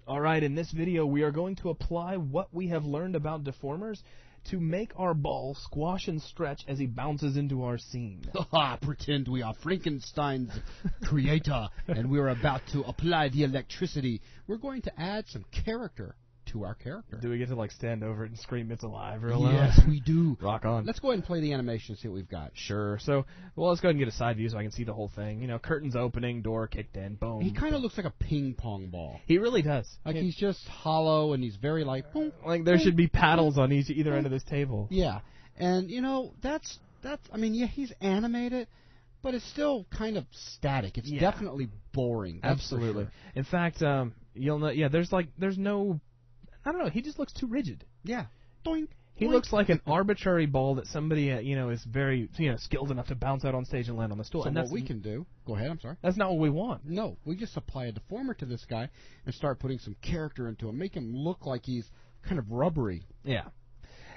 Alright, in this video we are going to apply what we have learned about deformers to make our ball squash and stretch as he bounces into our scene. Pretend we are Frankenstein's creator and we're about to apply the electricity. We're going to add some character to our character. Do we get to like stand over it and scream it's alive real loud? Yes, we do. Rock on. Let's go ahead and play the animation and see what we've got. Sure. So, well, let's go ahead and get a side view so I can see the whole thing. You know, curtains opening, door kicked in, boom. He kind of looks like a ping pong ball. He really does. Like he's just hollow and he's very like... Boom, like there should be paddles on either end of this table. Yeah. And, you know, that's I mean, yeah, he's animated, but it's still kind of static. It's definitely boring. Absolutely. Sure. In fact, you'll know, there's no... I don't know. He just looks too rigid. Yeah. Doink. He looks like an arbitrary ball that somebody, is very, skilled enough to bounce out on stage and land on the stool. So and what we can do... Go ahead, I'm sorry. That's not what we want. No, we just apply a deformer to this guy and start putting some character into him. Make him look like he's kind of rubbery. Yeah.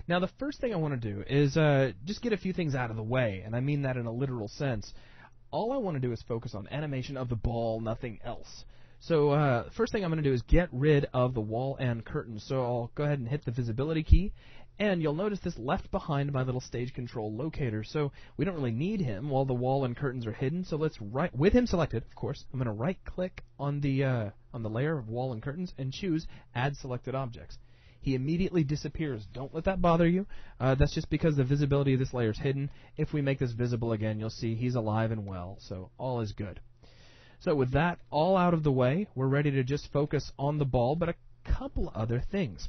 Now, the first thing I want to do is just get a few things out of the way, and I mean that in a literal sense. All I want to do is focus on animation of the ball, nothing else. So first thing I'm going to do is get rid of the wall and curtains. So I'll go ahead and hit the visibility key, and you'll notice this left behind my little stage control locator. So we don't really need him while the wall and curtains are hidden. So let's with him selected, of course, I'm going to right-click on the layer of wall and curtains and choose Add Selected Objects. He immediately disappears. Don't let that bother you. That's just because the visibility of this layer is hidden. If we make this visible again, you'll see he's alive and well. So all is good. So with that all out of the way, we're ready to just focus on the ball, but a couple other things.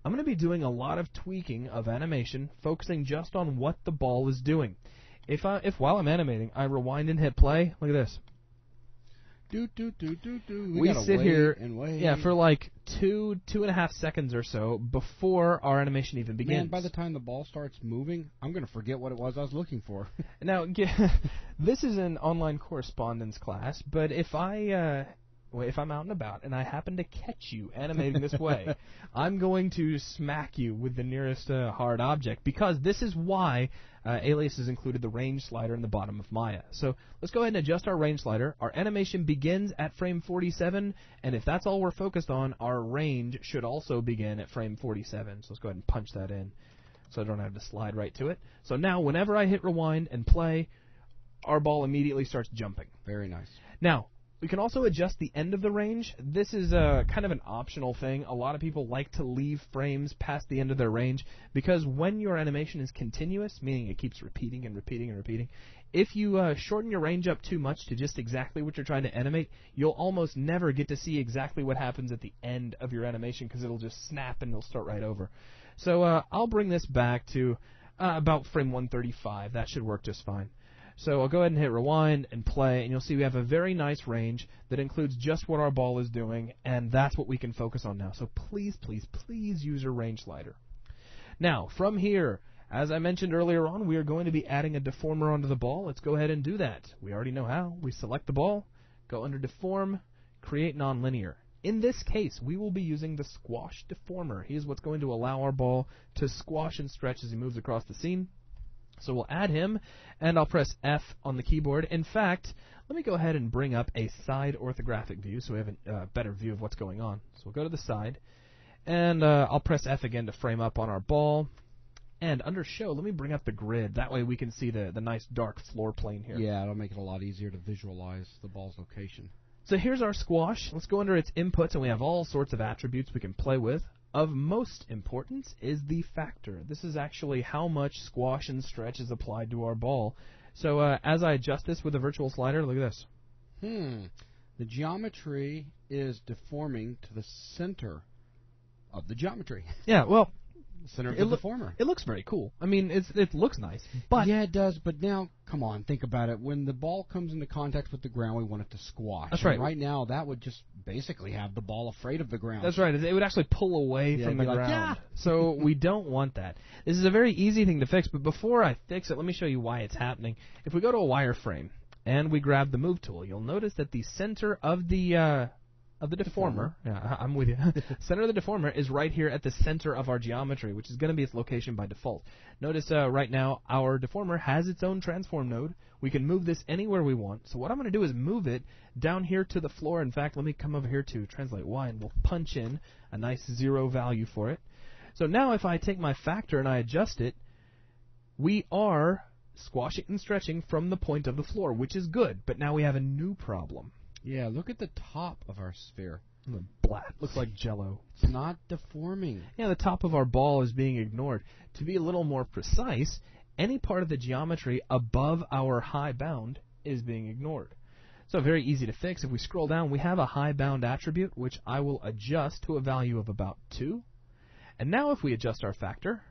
I'm going to be doing a lot of tweaking of animation, focusing just on what the ball is doing. If while I'm animating, I rewind and hit play, look at this. We sit here for like 2.5 seconds or so before our animation even begins. Man, by the time the ball starts moving, I'm going to forget what it was I was looking for. Now, this is an online correspondence class, but if I'm out and about and I happen to catch you animating this way, I'm going to smack you with the nearest hard object, because this is why Alias has included the range slider in the bottom of Maya. So let's go ahead and adjust our range slider. Our animation begins at frame 47, and if that's all we're focused on, our range should also begin at frame 47. So let's go ahead and punch that in so I don't have to slide right to it. So now whenever I hit rewind and play, our ball immediately starts jumping. Very nice. Now, we can also adjust the end of the range. This is kind of an optional thing. A lot of people like to leave frames past the end of their range because when your animation is continuous, meaning it keeps repeating and repeating and repeating, if you shorten your range up too much to just exactly what you're trying to animate, you'll almost never get to see exactly what happens at the end of your animation because it'll just snap and it'll start right over. So I'll bring this back to about frame 135. That should work just fine. So I'll go ahead and hit rewind and play, and you'll see we have a very nice range that includes just what our ball is doing, and that's what we can focus on now. So please, please, please use your range slider. Now, from here, as I mentioned earlier on, we are going to be adding a deformer onto the ball. Let's go ahead and do that. We already know how. We select the ball, go under Deform, Create Nonlinear. In this case, we will be using the Squash Deformer. He is what's going to allow our ball to squash and stretch as he moves across the scene. So we'll add him, and I'll press F on the keyboard. In fact, let me go ahead and bring up a side orthographic view so we have a better view of what's going on. So we'll go to the side, and I'll press F again to frame up on our ball. And under Show, let me bring up the grid. That way we can see the nice dark floor plane here. Yeah, it'll make it a lot easier to visualize the ball's location. So here's our squash. Let's go under its inputs, and we have all sorts of attributes we can play with. Of most importance is the factor. This is actually how much squash and stretch is applied to our ball. So as I adjust this with the virtual slider, look at this. The geometry is deforming to the center of the geometry. Yeah, well, center of the deformer. It looks very cool. I mean, it looks nice. But yeah, it does. But now, come on, think about it. When the ball comes into contact with the ground, we want it to squash. That's right. And right now, that would just basically have the ball afraid of the ground. That's right. It would actually pull away from the ground. So we don't want that. This is a very easy thing to fix. But before I fix it, let me show you why it's happening. If we go to a wireframe and we grab the Move tool, you'll notice that the center of the of the deformer, yeah, I'm with you. Center of the deformer is right here at the center of our geometry, which is going to be its location by default. Notice right now our deformer has its own transform node. We can move this anywhere we want. So what I'm going to do is move it down here to the floor. In fact, let me come over here to translate y, and we'll punch in a nice 0 value for it. So now if I take my factor and I adjust it, we are squashing and stretching from the point of the floor, which is good. But now we have a new problem. Yeah, look at the top of our sphere. Blat. Looks like Jell-O. It's not deforming. Yeah, the top of our ball is being ignored. To be a little more precise, any part of the geometry above our high bound is being ignored. So very easy to fix. If we scroll down, we have a high bound attribute, which I will adjust to a value of about 2. And now if we adjust our factor,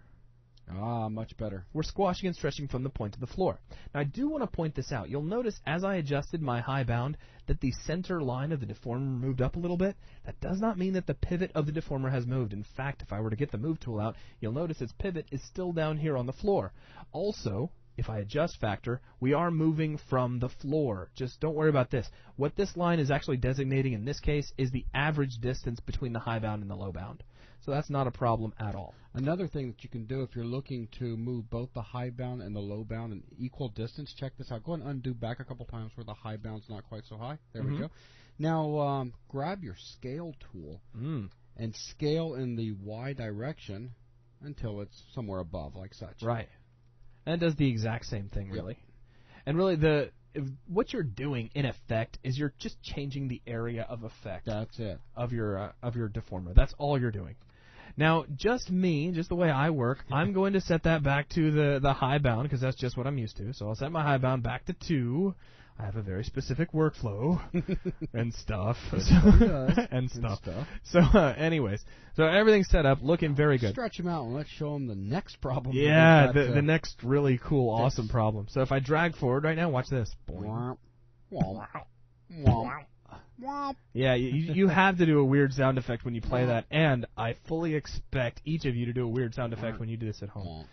much better. we're squashing and stretching from the point to the floor. Now I do want to point this out. You'll notice as I adjusted my high bound that the center line of the deformer moved up a little bit. That does not mean that the pivot of the deformer has moved. In fact, if I were to get the move tool out, you'll notice its pivot is still down here on the floor. Also, if I adjust factor, we are moving from the floor. Just don't worry about this. What this line is actually designating in this case is the average distance between the high bound and the low bound. So that's not a problem at all. Another thing that you can do if you're looking to move both the high bound and the low bound in equal distance, check this out. Go and undo back a couple times where the high bound's not quite so high. There we go. Now grab your scale tool and scale in the y direction until it's somewhere above, like such. Right. And it does the exact same thing, really. And really, what you're doing, in effect, is you're just changing the area of effect. That's it. Of your deformer. That's all you're doing. Now, just the way I work, I'm going to set that back to the high bound, because that's just what I'm used to. So I'll set my high bound back to 2. I have a very specific workflow and stuff. So, anyways, so everything's set up, looking very good. Stretch them out and let's show them the next problem. Yeah, the next really cool, awesome problem. So if I drag forward right now, watch this. Yeah, you have to do a weird sound effect when you play that, and I fully expect each of you to do a weird sound effect when you do this at home.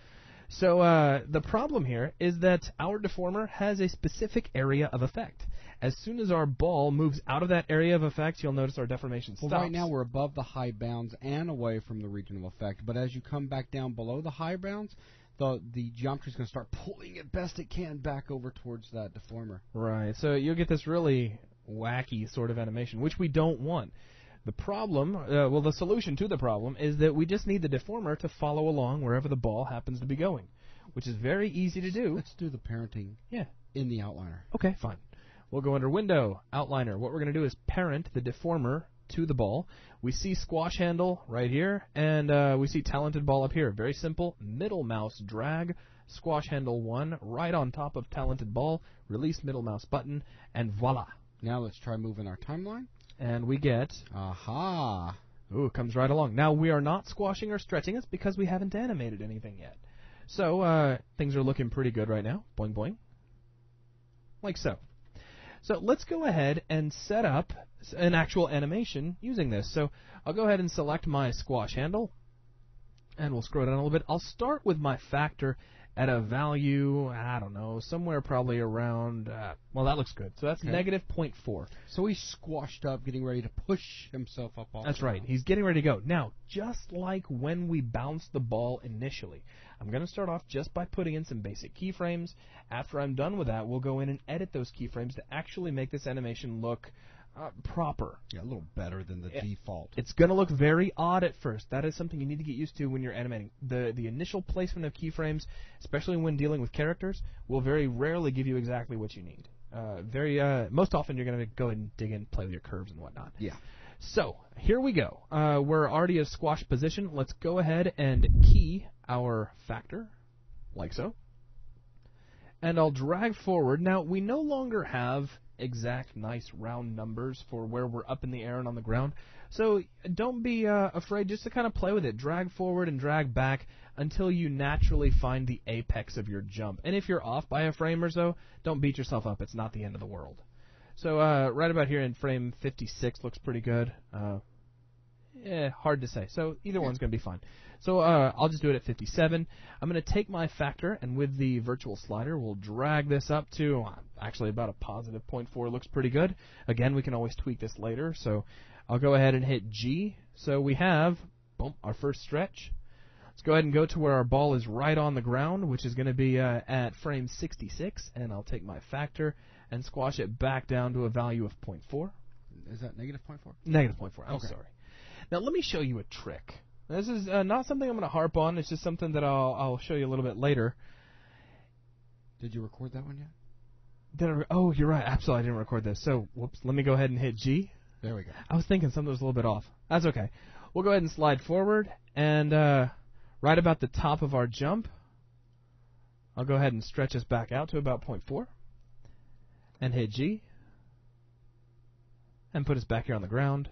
So the problem here is that our deformer has a specific area of effect. As soon as our ball moves out of that area of effect, you'll notice our deformation stops. Well, right now we're above the high bounds and away from the region of effect, but as you come back down below the high bounds, the geometry is going to start pulling it best it can back over towards that deformer. Right, so you'll get this really wacky sort of animation, which we don't want. The problem, the solution to the problem is that we just need the deformer to follow along wherever the ball happens to be going, which is very easy to do. Let's do the parenting in the outliner. Okay, fine. We'll go under Window, Outliner. What we're going to do is parent the deformer to the ball. We see Squash Handle right here, and we see Talented Ball up here. Very simple. Middle mouse drag, Squash Handle 1 right on top of Talented Ball, release middle mouse button, and voila. Now let's try moving our timeline. And we get... Aha! Ooh, it comes right along. Now, we are not squashing or stretching this because we haven't animated anything yet. So, things are looking pretty good right now. Boing, boing. Like so. So, let's go ahead and set up an actual animation using this. So, I'll go ahead and select my squash handle. And we'll scroll down a little bit. I'll start with my factor at a value, I don't know, somewhere probably around, well, that looks good. So that's negative 0.4. So he's squashed up, getting ready to push himself up off. That's right. He's getting ready to go. Now, just like when we bounced the ball initially, I'm going to start off just by putting in some basic keyframes. After I'm done with that, we'll go in and edit those keyframes to actually make this animation look proper. Yeah, a little better than the default. It's going to look very odd at first. That is something you need to get used to when you're animating. The initial placement of keyframes, especially when dealing with characters, will very rarely give you exactly what you need. Most often you're going to go and dig in, play with your curves and whatnot. Yeah. So, here we go. We're already at squash position. Let's go ahead and key our factor, like so. And I'll drag forward. Now, we no longer have exact nice round numbers for where we're up in the air and on the ground. So don't be afraid just to kind of play with it. Drag forward and drag back until you naturally find the apex of your jump. And if you're off by a frame or so, don't beat yourself up. It's not the end of the world. So right about here in frame 56 looks pretty good. Hard to say. So either one's going to be fine. So I'll just do it at 57. I'm going to take my factor, and with the virtual slider, we'll drag this up to actually about a positive 0.4. Looks pretty good. Again, we can always tweak this later. So I'll go ahead and hit G. So we have, boom, our first stretch. Let's go ahead and go to where our ball is right on the ground, which is going to be at frame 66, and I'll take my factor and squash it back down to a value of 0.4. Is that negative 0.4? Negative 0.4, I'm Okay. sorry. Now let me show you a trick. This is not something I'm going to harp on, it's just something that I'll show you a little bit later. Did you record that one yet? Oh, you're right, absolutely, I didn't record this. So, whoops, let me go ahead and hit G. There we go. I was thinking something was a little bit off. That's okay. We'll go ahead and slide forward, and right about the top of our jump, I'll go ahead and stretch us back out to about 0.4, and hit G, and put us back here on the ground.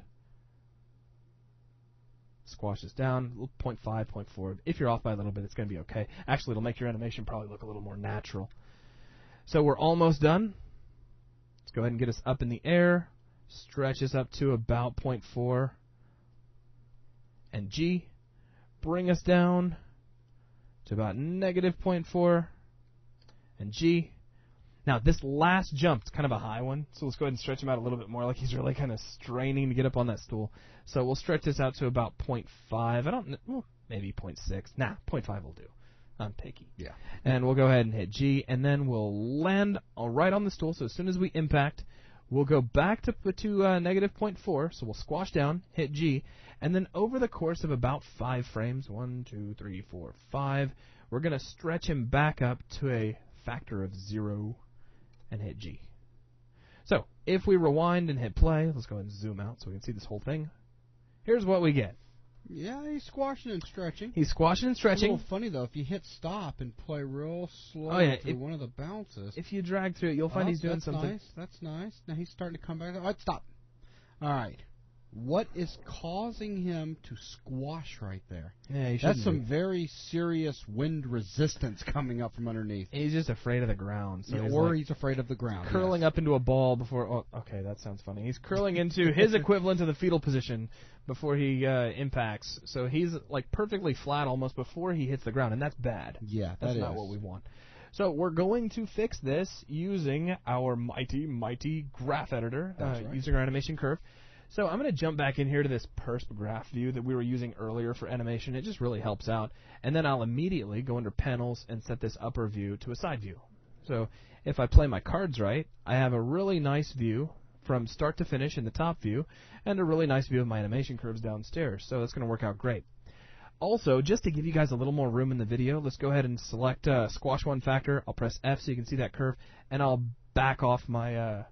Squash this down, 0.5, 0.4. If you're off by a little bit, it's going to be okay. Actually, it'll make your animation probably look a little more natural. So we're almost done. Let's go ahead and get us up in the air. Stretch us up to about 0.4. And G. Bring us down to about negative 0.4. And G. Now, this last jump is kind of a high one, so let's go ahead and stretch him out a little bit more, like he's really kind of straining to get up on that stool. So we'll stretch this out to about 0.5. I don't know, well, maybe 0.6. Nah, 0.5 will do. I'm picky. Yeah. And we'll go ahead and hit G, and then we'll land right on the stool. So as soon as we impact, we'll go back to negative 0.4. So we'll squash down, hit G, and then over the course of about 5 frames, 1, 2, 3, 4, 5, we're going to stretch him back up to a factor of 0 and hit G. So if we rewind and hit play, let's go ahead and zoom out so we can see this whole thing. Here's what we get. Yeah, he's squashing and stretching. He's squashing and It's a stretching. little funny, though, if you hit stop and play real slow through one of the bounces. If you drag through it, you'll find he's doing something. Nice. That's nice. Now he's starting to come back. All right, stop. All right. What is causing him to squash right there? Yeah, That's some very serious wind resistance coming up from underneath. He's just afraid of the ground. So he's afraid of the ground. Curling yes. up into a ball before... Oh, okay, that sounds funny. He's curling into his equivalent of the fetal position before he impacts. So he's like perfectly flat almost before he hits the ground, and that's bad. Yeah, that's not what we want. So we're going to fix this using our mighty graph editor, right. using our animation curve. So I'm going to jump back in here to this persp graph view that we were using earlier for animation. It just really helps out. And then I'll immediately go under panels and set this upper view to a side view. So if I play my cards right, I have a really nice view from start to finish in the top view and a really nice view of my animation curves downstairs. So that's going to work out great. Also, just to give you guys a little more room in the video, let's go ahead and select squash one factor. I'll press F so you can see that curve, and I'll back off my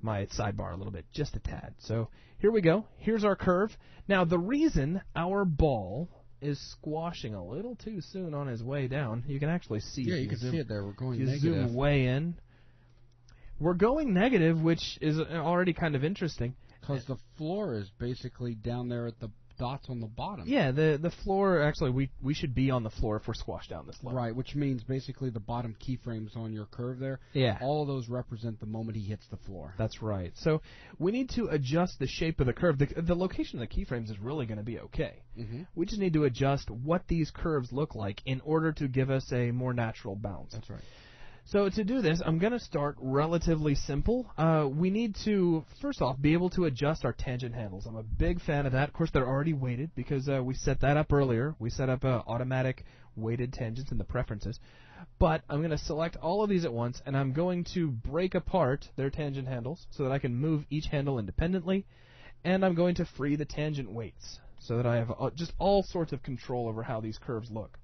my sidebar a little bit, just a tad. So here we go. Here's our curve. Now, the reason our ball is squashing a little too soon on his way down, you can actually see Yeah, it. you can see it there. We're going you negative. Zoom way in. We're going negative, which is already kind of interesting. Because the floor is basically down there at the dots on the bottom. Yeah, the floor, actually, we should be on the floor if we're squashed down this low. Right, which means basically the bottom keyframes on your curve there, yeah, all of those represent the moment he hits the floor. That's right. So we need to adjust the shape of the curve. The location of the keyframes is really going to be okay. Mm-hmm. We just need to adjust what these curves look like in order to give us a more natural bounce. That's right. So to do this, I'm going to start relatively simple. We need to, first off, be able to adjust our tangent handles. I'm a big fan of that. Of course, they're already weighted because we set that up earlier. We set up automatic weighted tangents in the preferences. But I'm going to select all of these at once, and I'm going to break apart their tangent handles so that I can move each handle independently. And I'm going to free the tangent weights so that I have just all sorts of control over how these curves look.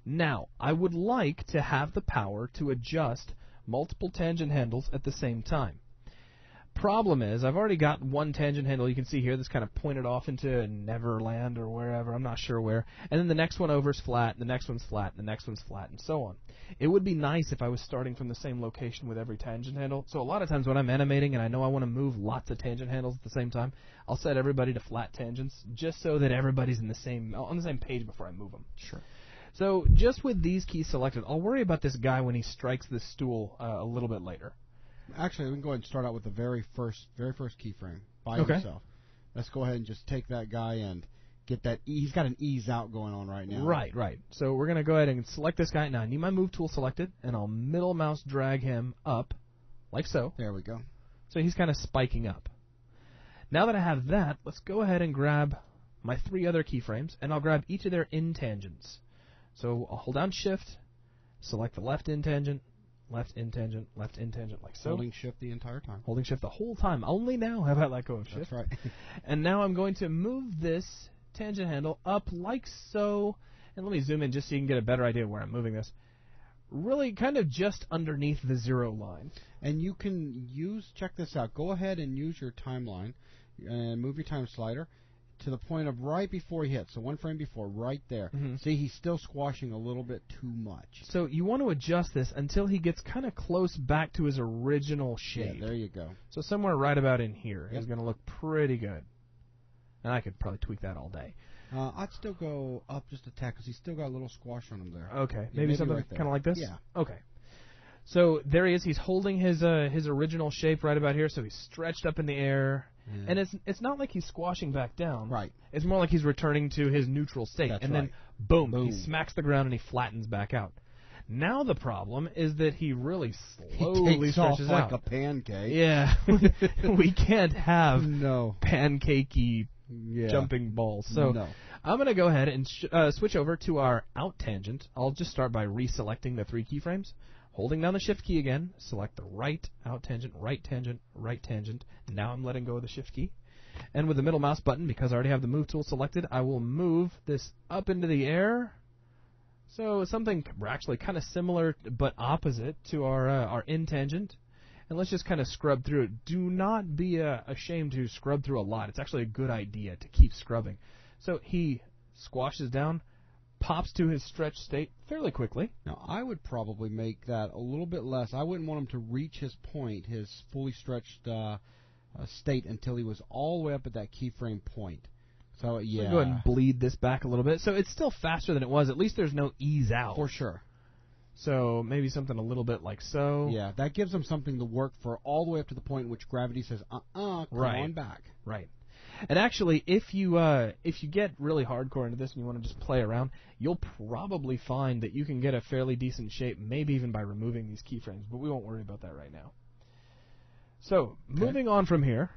Now, I would like to have the power to adjust multiple tangent handles at the same time. Problem is, I've already got one tangent handle you can see here that's kind of pointed off into Neverland or wherever, I'm not sure where, and then the next one over is flat, and the next one's flat, and the next one's flat, and so on. It would be nice if I was starting from the same location with every tangent handle, so a lot of times when I'm animating and I know I want to move lots of tangent handles at the same time, I'll set everybody to flat tangents just so that everybody's on the same page before I move them. Sure. So just with these keys selected, I'll worry about this guy when he strikes this stool a little bit later. Actually, we can go ahead and start out with the very first keyframe by himself. Let's go ahead and just take that guy and get that. He's got an ease out going on right now. Right. So we're going to go ahead and select this guy. Now I need my move tool selected, and I'll middle mouse drag him up, like so. There we go. So he's kind of spiking up. Now that I have that, let's go ahead and grab my 3 other keyframes, and I'll grab each of their intangents. So I'll hold down Shift, select the left intangent, left intangent, left intangent, like so. Holding Shift the entire time. Holding Shift the whole time. Only now have I let go of Shift. That's right. And now I'm going to move this tangent handle up like so. And let me zoom in just so you can get a better idea of where I'm moving this. Really kind of just underneath the 0 line. And you can check this out. Go ahead and use your timeline and move your time slider to the point of right before he hits. So 1 frame before, right there. See, he's still squashing a little bit too much. So you want to adjust this until he gets kind of close back to his original shape. Yeah, there you go. So somewhere right about in here is going to look pretty good. And I could probably tweak that all day. I'd still go up just a tack because he's still got a little squash on him there. Okay, maybe something right kind of like this? Yeah. Okay. So there he is. He's holding his original shape right about here, so he's stretched up in the air. Yeah. And it's not like he's squashing back down. Right. It's more like he's returning to his neutral state. That's and right. Then, boom, he smacks the ground and he flattens back out. Now the problem is that he really slowly he takes stretches off like out. a pancake. Yeah. We can't have no pancakey jumping balls. So no. I'm going to go ahead and switch over to our out tangent. I'll just start by reselecting the 3 keyframes. Holding down the Shift key again, select the right out tangent, right tangent, right tangent. Now I'm letting go of the Shift key. And with the middle mouse button, because I already have the move tool selected, I will move this up into the air. So something actually kind of similar but opposite to our in tangent. And let's just kind of scrub through it. Do not be ashamed to scrub through a lot. It's actually a good idea to keep scrubbing. So he squashes down, pops to his stretched state fairly quickly. Now, I would probably make that a little bit less. I wouldn't want him to reach his point, his fully stretched state, until he was all the way up at that keyframe point. So, yeah. So go ahead and bleed this back a little bit. So it's still faster than it was. At least there's no ease out. For sure. So maybe something a little bit like so. Yeah, that gives him something to work for all the way up to the point in which gravity says, come on back. Right. And actually, if you get really hardcore into this and you want to just play around, you'll probably find that you can get a fairly decent shape, maybe even by removing these keyframes, but we won't worry about that right now. So, moving on from here,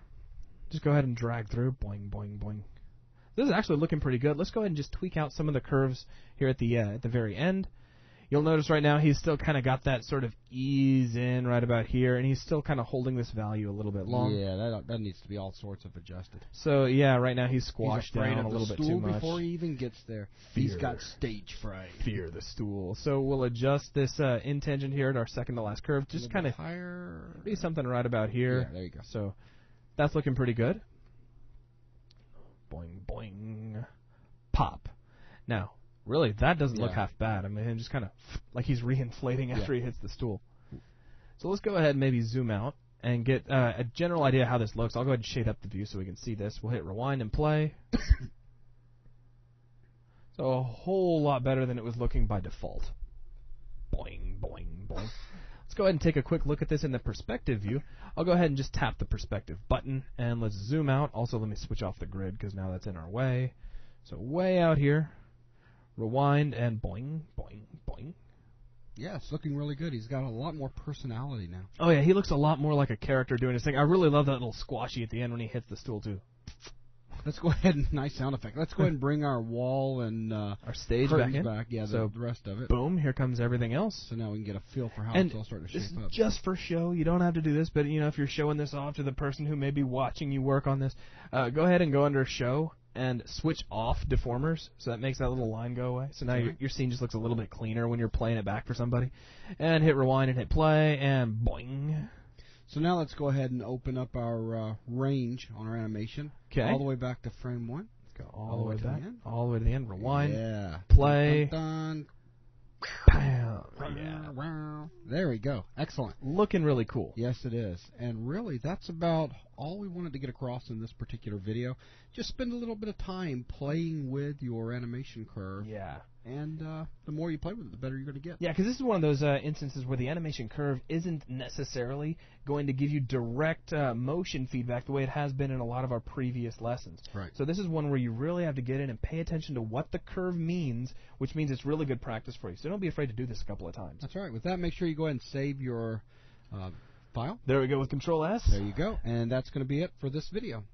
just go ahead and drag through, boing, boing, boing. This is actually looking pretty good. Let's go ahead and just tweak out some of the curves here at the very end. You'll notice right now he's still kind of got that sort of ease in right about here, and he's still kind of holding this value a little bit long. Yeah, that needs to be all sorts of adjusted. So, yeah, right now he's squashed down a little bit too much. Before he even gets there. He's got stage fright. Fear the stool. So we'll adjust this in tangent here at our second to last curve. Just kind of higher. Be something right about here. Yeah, there you go. So that's looking pretty good. Boing, boing. Pop. Now, really, that doesn't look half bad. I mean, just kind of like he's reinflating after he hits the stool. So let's go ahead and maybe zoom out and get a general idea how this looks. I'll go ahead and shade up the view so we can see this. We'll hit rewind and play. So a whole lot better than it was looking by default. Boing, boing, boing. Let's go ahead and take a quick look at this in the perspective view. I'll go ahead and just tap the perspective button, and let's zoom out. Also, let me switch off the grid because now that's in our way. So way out here. Rewind and boing, boing, boing. Yeah, it's looking really good. He's got a lot more personality now. Oh, yeah, he looks a lot more like a character doing his thing. I really love that little squashy at the end when he hits the stool, too. Let's go ahead and nice sound effect. Let's go ahead and bring our wall and our stage back in. Yeah, so the rest of it. Boom, here comes everything else. So now we can get a feel for how and it's all starting to shape this up. Is just for show. You don't have to do this, but you know, if you're showing this off to the person who may be watching you work on this, go ahead and go under Show and switch off deformers, so that makes that little line go away. So now your scene just looks a little bit cleaner when you're playing it back for somebody. And hit rewind and hit play, and boing. So now let's go ahead and open up our range on our animation. Okay. All the way back to frame 1. Let's go all the way back. To the end. All the way to the end. Rewind. Yeah. Play. Dun, dun. Bam. Yeah. There we go. Excellent. Looking really cool. Yes, it is. And really, that's about all we wanted to get across in this particular video. Just spend a little bit of time playing with your animation curve. Yeah. And the more you play with it, the better you're going to get. Yeah, because this is one of those instances where the animation curve isn't necessarily going to give you direct motion feedback the way it has been in a lot of our previous lessons. Right. So this is one where you really have to get in and pay attention to what the curve means, which means it's really good practice for you. So don't be afraid to do this a couple of times. That's right. With that, make sure you go ahead and save your file. There we go with Control-S. There you go. And that's going to be it for this video.